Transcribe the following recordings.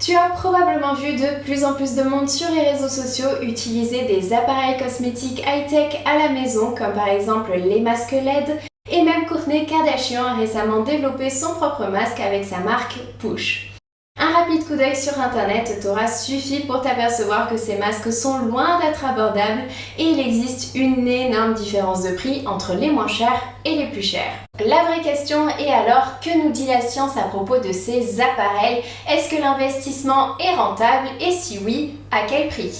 Tu as probablement vu de plus en plus de monde sur les réseaux sociaux utiliser des appareils cosmétiques high-tech à la maison, comme par exemple les masques LED, et même Kourtney Kardashian a récemment développé son propre masque avec sa marque Push. Un rapide coup d'œil sur internet t'aura suffi pour t'apercevoir que ces masques sont loin d'être abordables et il existe une énorme différence de prix entre les moins chers et les plus chers. La vraie question est alors, que nous dit la science à propos de ces appareils? Est-ce que l'investissement est rentable et si oui, à quel prix?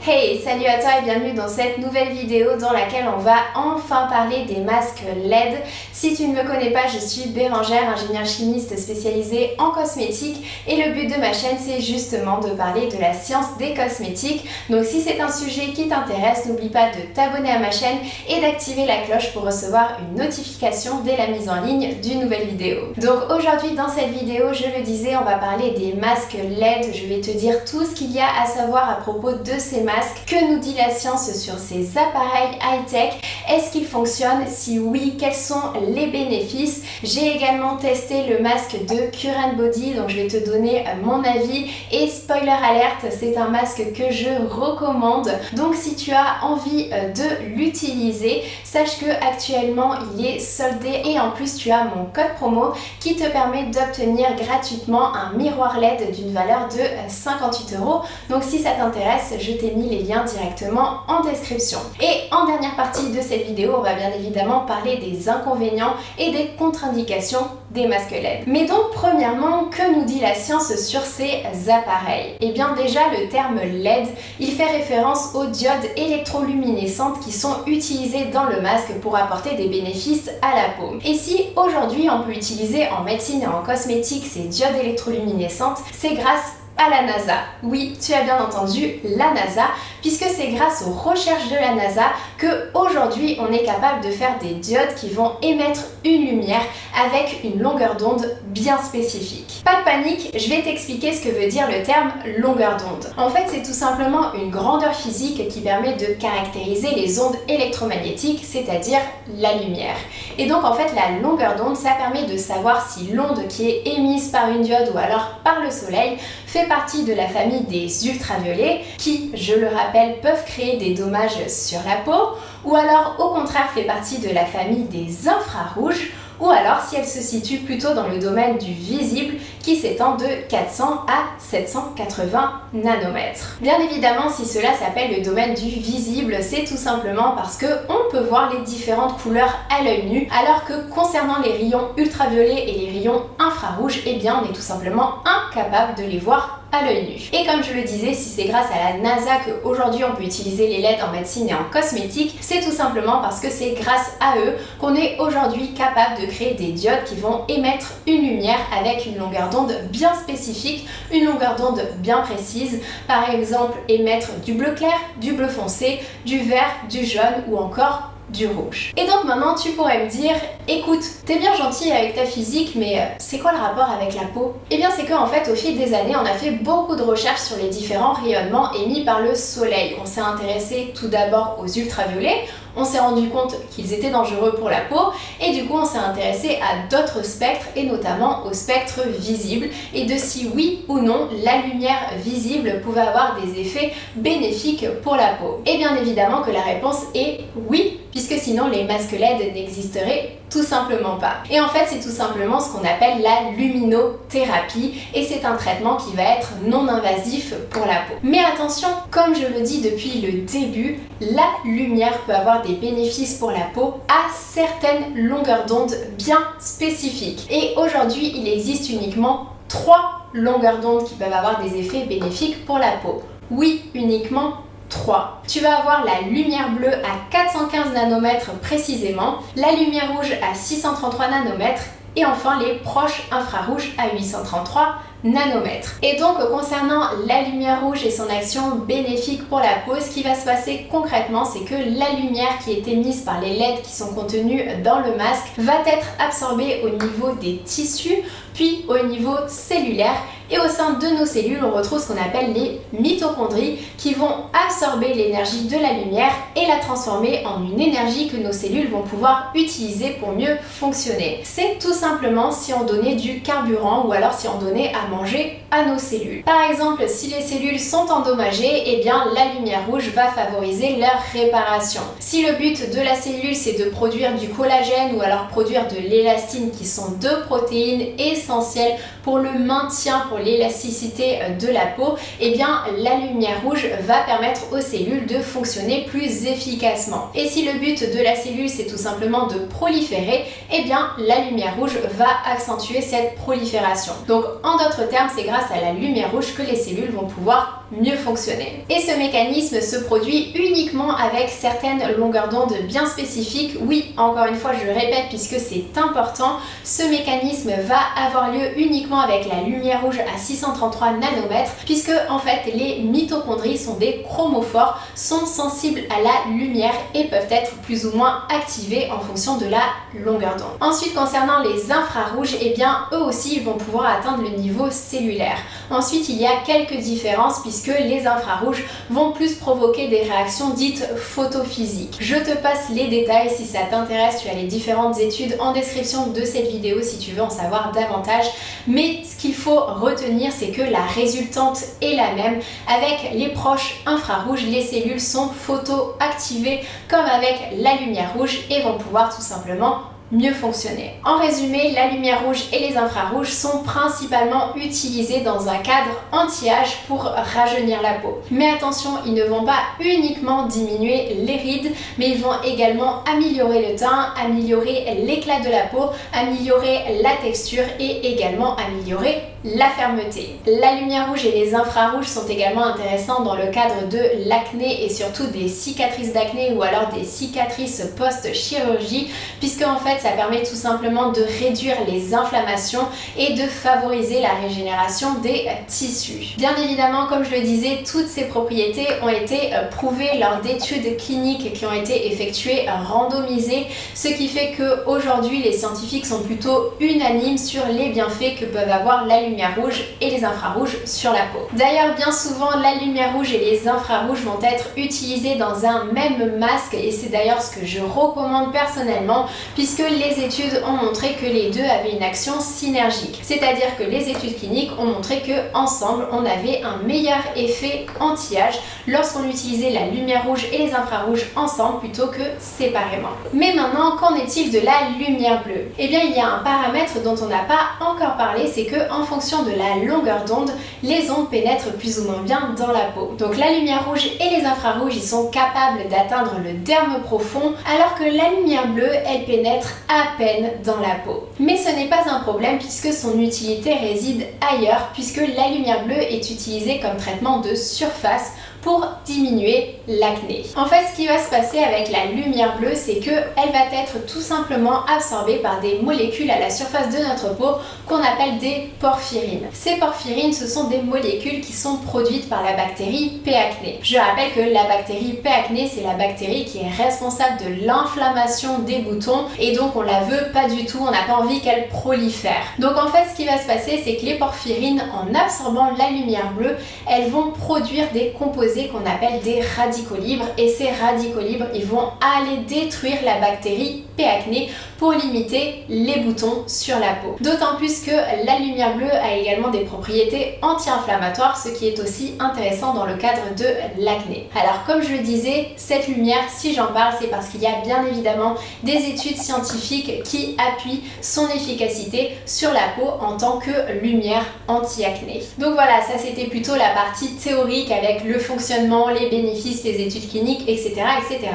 Hey, salut à toi et bienvenue dans cette nouvelle vidéo dans laquelle on va enfin parler des masques LED. Si tu ne me connais pas, je suis Bérangère, ingénieure chimiste spécialisée en cosmétique et le but de ma chaîne c'est justement de parler de la science des cosmétiques. Donc si c'est un sujet qui t'intéresse, n'oublie pas de t'abonner à ma chaîne et d'activer la cloche pour recevoir une notification dès la mise en ligne d'une nouvelle vidéo. Donc aujourd'hui dans cette vidéo, je le disais, on va parler des masques LED. Je vais te dire tout ce qu'il y a à savoir à propos de ces masques. Que nous dit la science sur ces appareils high-tech? Est-ce qu'ils fonctionnent? Si oui, quels sont les bénéfices? J'ai également testé le masque de Current Body, donc je vais te donner mon avis. Et spoiler alerte, c'est un masque que je recommande. Donc si tu as envie de l'utiliser, sache que actuellement il est soldé et en plus tu as mon code promo qui te permet d'obtenir gratuitement un miroir LED d'une valeur de 58 €. Donc si ça t'intéresse, je t'ai mis les liens directement en description. Et en dernière partie de cette vidéo, on va bien évidemment parler des inconvénients et des contre-indications des masques LED. Mais donc premièrement, que nous dit la science sur ces appareils? Eh bien déjà le terme LED, il fait référence aux diodes électroluminescentes qui sont utilisées dans le masque pour apporter des bénéfices à la peau. Et si aujourd'hui on peut utiliser en médecine et en cosmétique ces diodes électroluminescentes, c'est grâce à la NASA. Oui, tu as bien entendu, la NASA, puisque c'est grâce aux recherches de la NASA que aujourd'hui on est capable de faire des diodes qui vont émettre une lumière avec une longueur d'onde bien spécifique. Pas de panique, je vais t'expliquer ce que veut dire le terme longueur d'onde. En fait, c'est tout simplement une grandeur physique qui permet de caractériser les ondes électromagnétiques, c'est-à-dire la lumière. Et donc en fait, la longueur d'onde, ça permet de savoir si l'onde qui est émise par une diode ou alors par le soleil fait partie de la famille des ultraviolets qui, je le rappelle, peuvent créer des dommages sur la peau, ou alors au contraire fait partie de la famille des infrarouges, ou alors si elle se situe plutôt dans le domaine du visible qui s'étend de 400 à 780 nanomètres. Bien évidemment, si cela s'appelle le domaine du visible, c'est tout simplement parce qu'on peut voir les différentes couleurs à l'œil nu, alors que concernant les rayons ultraviolets et les rayons infrarouges, eh bien on est tout simplement incapable de les voir à l'œil nu. Et comme je le disais, si c'est grâce à la NASA qu'aujourd'hui on peut utiliser les LED en médecine et en cosmétique, c'est tout simplement parce que c'est grâce à eux qu'on est aujourd'hui capable de créer des diodes qui vont émettre une lumière avec une longueur d'onde bien spécifique, une longueur d'onde bien précise, par exemple émettre du bleu clair, du bleu foncé, du vert, du jaune ou encore du rouge. Et donc maintenant tu pourrais me dire, écoute, t'es bien gentil avec ta physique, mais c'est quoi le rapport avec la peau? Eh bien c'est qu'en fait au fil des années on a fait beaucoup de recherches sur les différents rayonnements émis par le soleil. On s'est intéressé tout d'abord aux ultraviolets, on s'est rendu compte qu'ils étaient dangereux pour la peau et du coup on s'est intéressé à d'autres spectres et notamment au spectre visible et de si oui ou non la lumière visible pouvait avoir des effets bénéfiques pour la peau. Et bien évidemment que la réponse est oui, puisque sinon les masques LED n'existeraient tout simplement pas. Et en fait c'est tout simplement ce qu'on appelle la luminothérapie et c'est un traitement qui va être non invasif pour la peau. Mais attention, comme je le dis depuis le début, la lumière peut avoir des bénéfices pour la peau à certaines longueurs d'onde bien spécifiques. Et aujourd'hui il existe uniquement 3 longueurs d'onde qui peuvent avoir des effets bénéfiques pour la peau. Oui, uniquement 3. Tu vas avoir la lumière bleue à 415 nanomètres précisément, la lumière rouge à 633 nanomètres et enfin les proches infrarouges à 833 nanomètres. Et donc concernant la lumière rouge et son action bénéfique pour la peau, ce qui va se passer concrètement, c'est que la lumière qui est émise par les LED qui sont contenus dans le masque va être absorbée au niveau des tissus, puis au niveau cellulaire. Et au sein de nos cellules, on retrouve ce qu'on appelle les mitochondries qui vont absorber l'énergie de la lumière et la transformer en une énergie que nos cellules vont pouvoir utiliser pour mieux fonctionner. C'est tout simplement si on donnait du carburant ou alors si on donnait à manger à nos cellules. Par exemple, si les cellules sont endommagées, eh bien la lumière rouge va favoriser leur réparation. Si le but de la cellule c'est de produire du collagène ou alors produire de l'élastine qui sont deux protéines essentielles pour le maintien, pour l'élasticité de la peau, eh bien la lumière rouge va permettre aux cellules de fonctionner plus efficacement. Et si le but de la cellule c'est tout simplement de proliférer, eh bien la lumière rouge va accentuer cette prolifération. Donc en d'autres termes, c'est grâce à la lumière rouge que les cellules vont pouvoir mieux fonctionner. Et ce mécanisme se produit uniquement avec certaines longueurs d'onde bien spécifiques. Oui, encore une fois, je le répète puisque c'est important, ce mécanisme va avoir lieu uniquement avec la lumière rouge à 633 nanomètres puisque en fait les mitochondries sont des chromophores, sont sensibles à la lumière et peuvent être plus ou moins activés en fonction de la longueur d'onde. Ensuite, concernant les infrarouges, eh bien eux aussi ils vont pouvoir atteindre le niveau cellulaire. Ensuite, il y a quelques différences puisque les infrarouges vont plus provoquer des réactions dites photophysiques. Je te passe les détails si ça t'intéresse, tu as les différentes études en description de cette vidéo si tu veux en savoir davantage. Mais ce qu'il faut retenir, c'est que la résultante est la même. Avec les proches infrarouges, les cellules sont photoactivées comme avec la lumière rouge et vont pouvoir tout simplement mieux fonctionner. En résumé, la lumière rouge et les infrarouges sont principalement utilisés dans un cadre anti-âge pour rajeunir la peau. Mais attention, ils ne vont pas uniquement diminuer les rides, mais ils vont également améliorer le teint, améliorer l'éclat de la peau, améliorer la texture et également améliorer la fermeté. La lumière rouge et les infrarouges sont également intéressants dans le cadre de l'acné et surtout des cicatrices d'acné ou alors des cicatrices post-chirurgie, puisque en fait ça permet tout simplement de réduire les inflammations et de favoriser la régénération des tissus. Bien évidemment, comme je le disais, toutes ces propriétés ont été prouvées lors d'études cliniques qui ont été effectuées, randomisées, ce qui fait qu'aujourd'hui les scientifiques sont plutôt unanimes sur les bienfaits que peuvent avoir la lumière rouge et les infrarouges sur la peau. D'ailleurs, bien souvent, la lumière rouge et les infrarouges vont être utilisés dans un même masque et c'est d'ailleurs ce que je recommande personnellement puisque les études ont montré que les deux avaient une action synergique. C'est-à-dire que les études cliniques ont montré que ensemble, on avait un meilleur effet anti-âge lorsqu'on utilisait la lumière rouge et les infrarouges ensemble plutôt que séparément. Mais maintenant, qu'en est-il de la lumière bleue? Eh bien, il y a un paramètre dont on n'a pas encore parlé, c'est que en fonction de la longueur d'onde, les ondes pénètrent plus ou moins bien dans la peau. Donc la lumière rouge et les infrarouges, ils sont capables d'atteindre le derme profond, alors que la lumière bleue, elle pénètre à peine dans la peau. Mais ce n'est pas un problème puisque son utilité réside ailleurs, puisque la lumière bleue est utilisée comme traitement de surface pour diminuer l'acné. En fait, ce qui va se passer avec la lumière bleue, c'est qu'elle va être tout simplement absorbée par des molécules à la surface de notre peau qu'on appelle des porphyrines. Ces porphyrines, ce sont des molécules qui sont produites par la bactérie P. acné. Je rappelle que la bactérie P. acné, c'est la bactérie qui est responsable de l'inflammation des boutons et donc on la veut pas du tout, on n'a pas envie qu'elle prolifère. Donc en fait, ce qui va se passer, c'est que les porphyrines, en absorbant la lumière bleue, elles vont produire des composés qu'on appelle des radicaux libres et ces radicaux libres ils vont aller détruire la bactérie P. acné pour limiter les boutons sur la peau. D'autant plus que la lumière bleue a également des propriétés anti-inflammatoires, ce qui est aussi intéressant dans le cadre de l'acné. Alors comme je le disais, cette lumière, si j'en parle, c'est parce qu'il y a bien évidemment des études scientifiques qui appuient son efficacité sur la peau en tant que lumière anti-acné. Donc voilà, ça c'était plutôt la partie théorique avec le fonctionnement, les bénéfices, les études cliniques, etc. etc.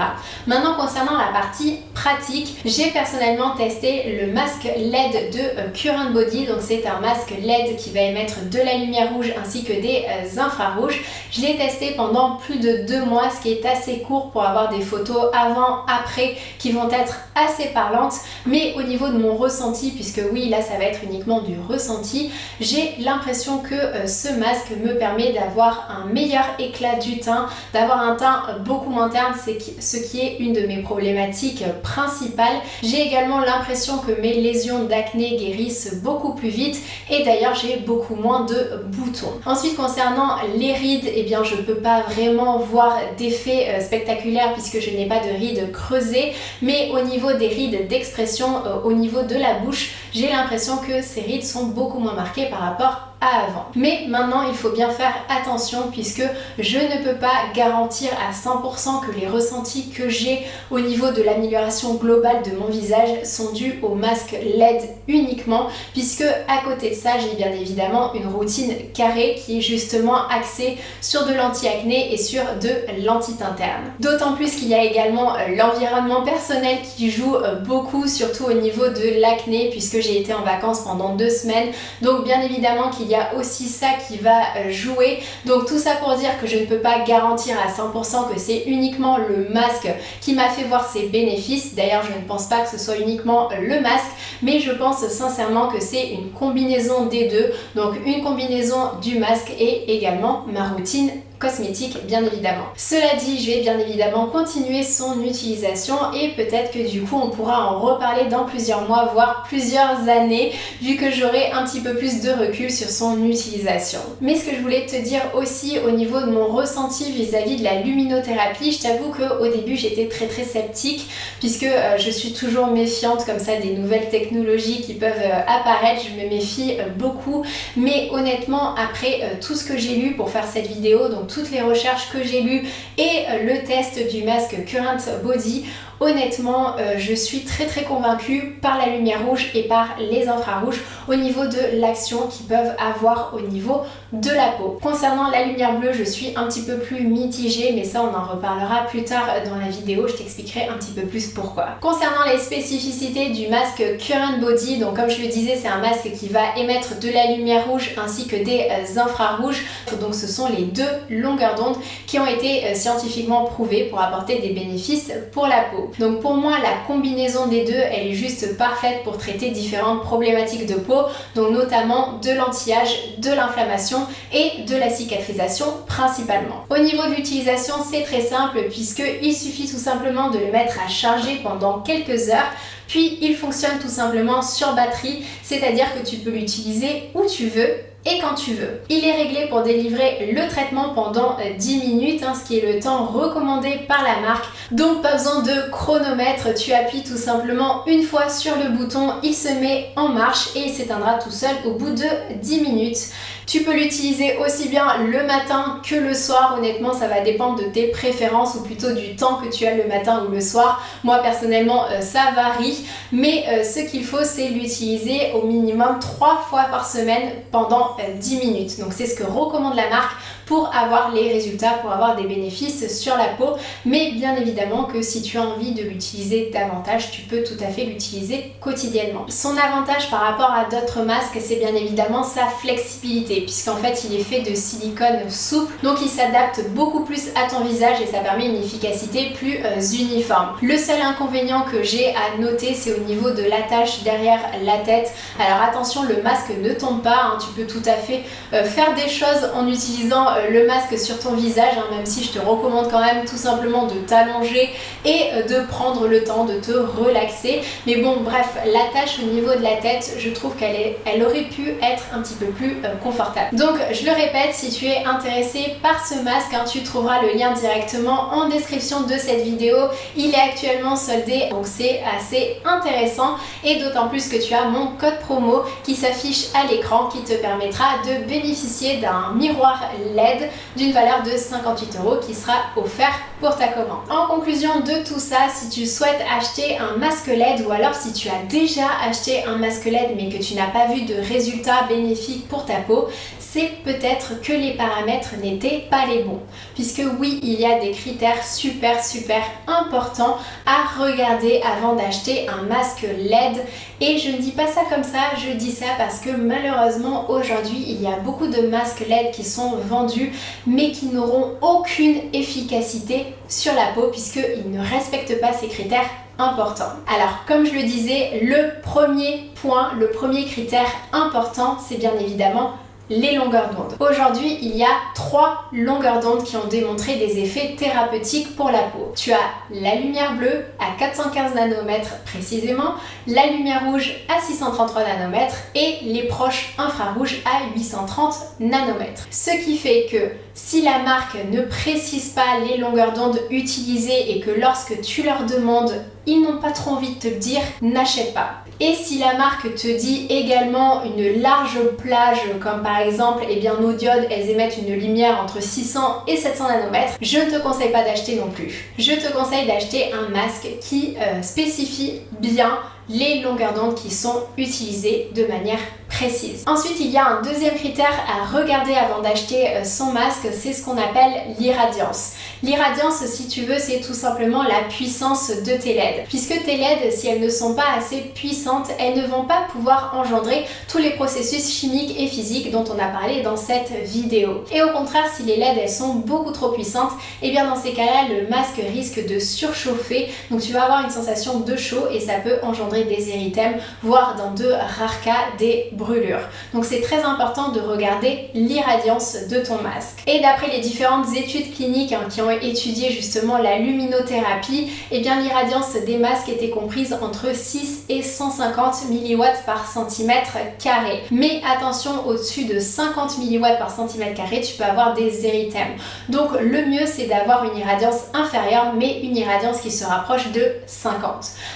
Maintenant, concernant la partie pratique, J'ai personnellement testé le masque LED de Current Body, donc c'est un masque LED qui va émettre de la lumière rouge ainsi que des infrarouges. Je l'ai testé pendant plus de 2 mois, ce qui est assez court pour avoir des photos avant-après qui vont être assez parlantes, mais au niveau de mon ressenti, puisque oui là ça va être uniquement du ressenti, j'ai l'impression que ce masque me permet d'avoir un meilleur éclat du teint, d'avoir un teint beaucoup moins terne, c'est ce qui est une de mes problématiques principales. J'ai également l'impression que mes lésions d'acné guérissent beaucoup plus vite et d'ailleurs j'ai beaucoup moins de boutons. Ensuite concernant les rides, eh bien je peux pas vraiment voir d'effet spectaculaire puisque je n'ai pas de rides creusées, mais au niveau des rides d'expression, au niveau de la bouche, j'ai l'impression que ces rides sont beaucoup moins marquées par rapport à avant. Mais maintenant il faut bien faire attention puisque je ne peux pas garantir à 100% que les ressentis que j'ai au niveau de l'amélioration globale de mon visage sont dus au masque LED uniquement, puisque à côté de ça j'ai bien évidemment une routine carrée qui est justement axée sur de l'anti-acné et sur de l'anti-teint terne. D'autant plus qu'il y a également l'environnement personnel qui joue beaucoup, surtout au niveau de l'acné, puisque j'ai été en vacances pendant 2 semaines, donc bien évidemment qu'il y a aussi ça qui va jouer. Donc tout ça pour dire que je ne peux pas garantir à 100% que c'est uniquement le masque qui m'a fait voir ses bénéfices. D'ailleurs je ne pense pas que ce soit uniquement le masque, mais je pense sincèrement que c'est une combinaison des deux. Donc une combinaison du masque et également ma routine cosmétique bien évidemment. Cela dit, je vais bien évidemment continuer son utilisation et peut-être que du coup on pourra en reparler dans plusieurs mois voire plusieurs années vu que j'aurai un petit peu plus de recul sur son utilisation. Mais ce que je voulais te dire aussi au niveau de mon ressenti vis-à-vis de la luminothérapie, je t'avoue qu'au début j'étais très sceptique puisque je suis toujours méfiante comme ça des nouvelles technologies qui peuvent apparaître, je me méfie beaucoup, mais honnêtement après tout ce que j'ai lu pour faire cette vidéo, donc toutes les recherches que j'ai lues et le test du masque Current Body, honnêtement je suis très convaincue par la lumière rouge et par les infrarouges au niveau de l'action qu'ils peuvent avoir au niveau de la peau. Concernant la lumière bleue, je suis un petit peu plus mitigée, mais ça on en reparlera plus tard dans la vidéo, je t'expliquerai un petit peu plus pourquoi. Concernant les spécificités du masque Current Body, donc comme je le disais, c'est un masque qui va émettre de la lumière rouge ainsi que des infrarouges, donc ce sont les 2 longueurs d'onde qui ont été scientifiquement prouvées pour apporter des bénéfices pour la peau. Donc pour moi la combinaison des deux elle est juste parfaite pour traiter différentes problématiques de peau, donc notamment de l'anti-âge, de l'inflammation et de la cicatrisation principalement. Au niveau de l'utilisation c'est très simple puisqu'il suffit tout simplement de le mettre à charger pendant quelques heures. Puis il fonctionne tout simplement sur batterie, c'est-à-dire que tu peux l'utiliser où tu veux et quand tu veux. Il est réglé pour délivrer le traitement pendant 10 minutes, ce qui est le temps recommandé par la marque. Donc pas besoin de chronomètre, tu appuies tout simplement une fois sur le bouton, il se met en marche et il s'éteindra tout seul au bout de 10 minutes. Tu peux l'utiliser aussi bien le matin que le soir, honnêtement ça va dépendre de tes préférences ou plutôt du temps que tu as le matin ou le soir. Moi personnellement ça varie, mais ce qu'il faut c'est l'utiliser au minimum 3 fois par semaine pendant 10 minutes. Donc c'est ce que recommande la marque pour avoir les résultats, pour avoir des bénéfices sur la peau, mais bien évidemment que si tu as envie de l'utiliser davantage, tu peux tout à fait l'utiliser quotidiennement. Son avantage par rapport à d'autres masques, c'est bien évidemment sa flexibilité, puisqu'en fait il est fait de silicone souple, donc il s'adapte beaucoup plus à ton visage et ça permet une efficacité plus uniforme. Le seul inconvénient que j'ai à noter, c'est au niveau de l'attache derrière la tête. Alors attention, le masque ne tombe pas, tu peux tout à fait faire des choses en utilisant le masque sur ton visage, même si je te recommande quand même tout simplement de t'allonger et de prendre le temps de te relaxer. Mais bon bref, l'attache au niveau de la tête, je trouve qu'elle aurait pu être un petit peu plus confortable. Donc je le répète, si tu es intéressé par ce masque, tu trouveras le lien directement en description de cette vidéo. Il est actuellement soldé, donc c'est assez intéressant et d'autant plus que tu as mon code promo qui s'affiche à l'écran qui te permettra de bénéficier d'un miroir LED d'une valeur de 58 € qui sera offert pour ta commande. En conclusion de tout ça, si tu souhaites acheter un masque LED ou alors si tu as déjà acheté un masque LED mais que tu n'as pas vu de résultats bénéfiques pour ta peau, c'est peut-être que les paramètres n'étaient pas les bons. Puisque oui, il y a des critères super importants à regarder avant d'acheter un masque LED. Et je ne dis pas ça comme ça, je dis ça parce que malheureusement aujourd'hui il y a beaucoup de masques LED qui sont vendus mais qui n'auront aucune efficacité sur la peau puisqu'ils ne respectent pas ces critères importants. Alors comme je le disais, le premier point, le premier critère important, c'est bien évidemment les longueurs d'onde. Aujourd'hui, il y a 3 longueurs d'onde qui ont démontré des effets thérapeutiques pour la peau. Tu as la lumière bleue à 415 nanomètres précisément, la lumière rouge à 633 nanomètres et les proches infrarouges à 830 nanomètres. Ce qui fait que si la marque ne précise pas les longueurs d'onde utilisées et que lorsque tu leur demandes, ils n'ont pas trop envie de te le dire, n'achète pas. Et si la marque te dit également une large plage, comme par exemple nos diodes, elles émettent une lumière entre 600 et 700 nanomètres, je ne te conseille pas d'acheter non plus. Je te conseille d'acheter un masque qui spécifie bien les longueurs d'onde qui sont utilisées de manière précise. Ensuite, il y a un deuxième critère à regarder avant d'acheter son masque, c'est ce qu'on appelle l'irradiance. L'irradiance, si tu veux, c'est tout simplement la puissance de tes LED. Puisque tes LED, si elles ne sont pas assez puissantes, elles ne vont pas pouvoir engendrer tous les processus chimiques et physiques dont on a parlé dans cette vidéo. Et au contraire, si les LED elles sont beaucoup trop puissantes, et bien dans ces cas-là, le masque risque de surchauffer. Donc tu vas avoir une sensation de chaud et ça peut engendrer des érythèmes, voire dans de rares cas des brûlures. Donc c'est très important de regarder l'irradiance de ton masque. Et d'après les différentes études cliniques qui ont étudié justement la luminothérapie, et bien l'irradiance des masques était comprise entre 6 et 150 mW par centimètre carré. Mais attention, au-dessus de 50 mW par centimètre carré, tu peux avoir des érythèmes. Donc le mieux c'est d'avoir une irradiance inférieure, mais une irradiance qui se rapproche de 50.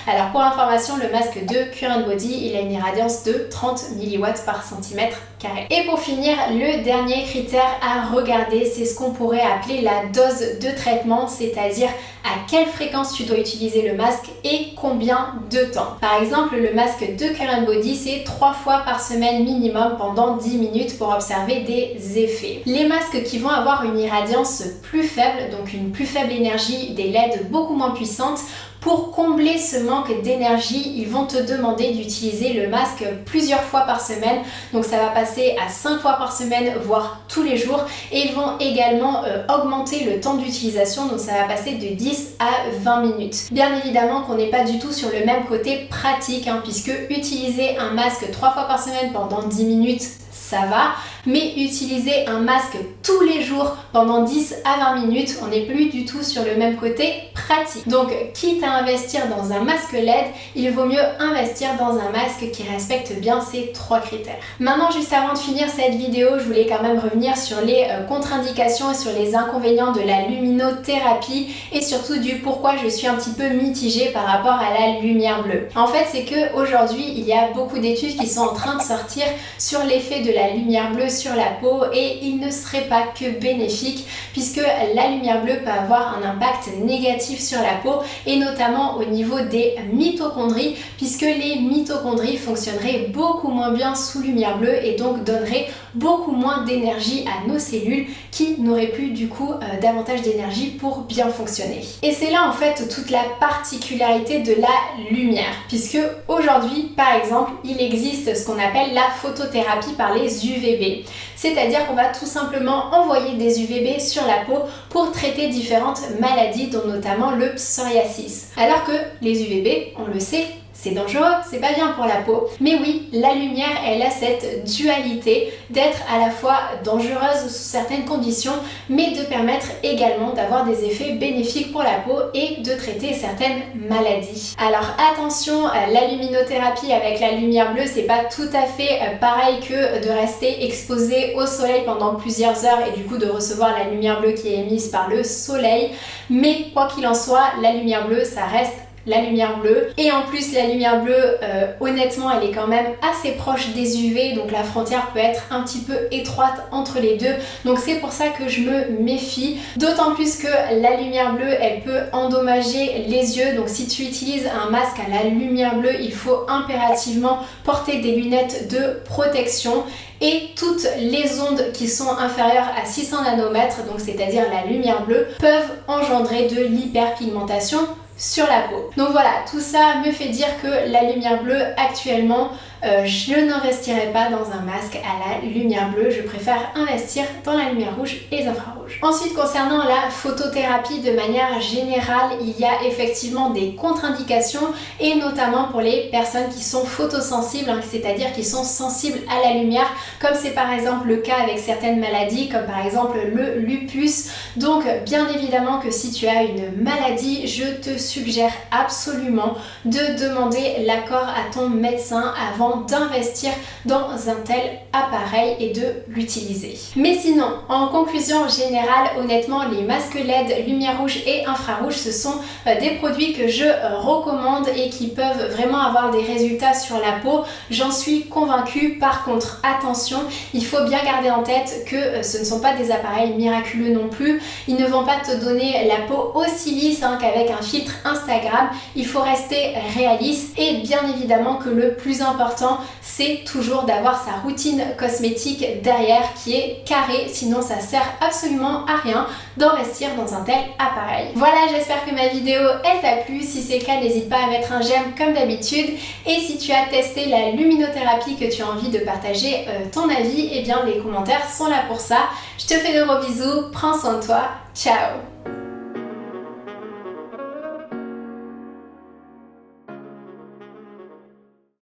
Alors pour information, le masque de Cure & Body, il a une irradiance de 30 mW par centimètre carré. Et pour finir, le dernier critère à regarder, c'est ce qu'on pourrait appeler la dose de traitement, c'est-à-dire à quelle fréquence tu dois utiliser le masque et combien de temps. Par exemple, le masque de Cure & Body, c'est 3 fois par semaine minimum pendant 10 minutes pour observer des effets. Les masques qui vont avoir une irradiance plus faible, donc une plus faible énergie, des LED beaucoup moins puissantes, pour combler ce manque d'énergie, ils vont te demander d'utiliser le masque plusieurs fois par semaine. Donc ça va passer à 5 fois par semaine, voire tous les jours. Et ils vont également augmenter le temps d'utilisation. Donc ça va passer de 10 à 20 minutes. Bien évidemment qu'on n'est pas du tout sur le même côté pratique, puisque utiliser un masque 3 fois par semaine pendant 10 minutes, ça va, mais utiliser un masque tous les jours pendant 10 à 20 minutes, on n'est plus du tout sur le même côté pratique. Donc, quitte à investir dans un masque LED, il vaut mieux investir dans un masque qui respecte bien ces 3 critères. Maintenant, juste avant de finir cette vidéo, je voulais quand même revenir sur les contre-indications et sur les inconvénients de la luminothérapie et surtout du pourquoi je suis un petit peu mitigée par rapport à la lumière bleue. En fait, c'est que aujourd'hui, il y a beaucoup d'études qui sont en train de sortir sur l'effet de la lumière bleue sur la peau et il ne serait pas que bénéfique puisque la lumière bleue peut avoir un impact négatif sur la peau et notamment au niveau des mitochondries puisque les mitochondries fonctionneraient beaucoup moins bien sous lumière bleue et donc donneraient beaucoup moins d'énergie à nos cellules qui n'auraient plus du coup davantage d'énergie pour bien fonctionner. Et c'est là en fait toute la particularité de la lumière puisque aujourd'hui par exemple il existe ce qu'on appelle la photothérapie par les UVB. C'est-à-dire qu'on va tout simplement envoyer des UVB sur la peau pour traiter différentes maladies dont notamment le psoriasis. Alors que les UVB, on le sait, c'est dangereux, c'est pas bien pour la peau. Mais oui, la lumière, elle a cette dualité d'être à la fois dangereuse sous certaines conditions, mais de permettre également d'avoir des effets bénéfiques pour la peau et de traiter certaines maladies. Alors attention, la luminothérapie avec la lumière bleue, c'est pas tout à fait pareil que de rester exposé au soleil pendant plusieurs heures et du coup de recevoir la lumière bleue qui est émise par le soleil. Mais quoi qu'il en soit, la lumière bleue, ça reste la lumière bleue. Et en plus la lumière bleue, honnêtement elle est quand même assez proche des UV, donc la frontière peut être un petit peu étroite entre les deux. Donc c'est pour ça que je me méfie. D'autant plus que la lumière bleue elle peut endommager les yeux. Donc si tu utilises un masque à la lumière bleue, il faut impérativement porter des lunettes de protection. Et toutes les ondes qui sont inférieures à 600 nanomètres, donc c'est-à-dire la lumière bleue, peuvent engendrer de l'hyperpigmentation sur la peau. Donc voilà, tout ça me fait dire que la lumière bleue actuellement, je n'investirai pas dans un masque à la lumière bleue, je préfère investir dans la lumière rouge et les infrarouges. Ensuite, concernant la photothérapie de manière générale, il y a effectivement des contre-indications et notamment pour les personnes qui sont photosensibles, hein, c'est-à-dire qui sont sensibles à la lumière, comme c'est par exemple le cas avec certaines maladies comme par exemple le lupus. Donc bien évidemment que si tu as une maladie, je te suggère absolument de demander l'accord à ton médecin avant d'investir dans un tel appareil et de l'utiliser. Mais sinon, en conclusion générale, honnêtement, les masques LED, lumière rouge et infrarouge, ce sont des produits que je recommande et qui peuvent vraiment avoir des résultats sur la peau. J'en suis convaincue. Par contre, attention, il faut bien garder en tête que ce ne sont pas des appareils miraculeux non plus. Ils ne vont pas te donner la peau aussi lisse qu'avec un filtre Instagram. Il faut rester réaliste et bien évidemment que le plus important, c'est toujours d'avoir sa routine cosmétique derrière qui est carrée, sinon ça sert absolument à rien d'investir dans un tel appareil. Voilà, j'espère que ma vidéo elle t'a plu. Si c'est le cas, n'hésite pas à mettre un j'aime comme d'habitude. Et si tu as testé la luminothérapie, que tu as envie de partager ton avis, et bien les commentaires sont là pour ça. Je te fais de gros bisous, prends soin de toi, ciao.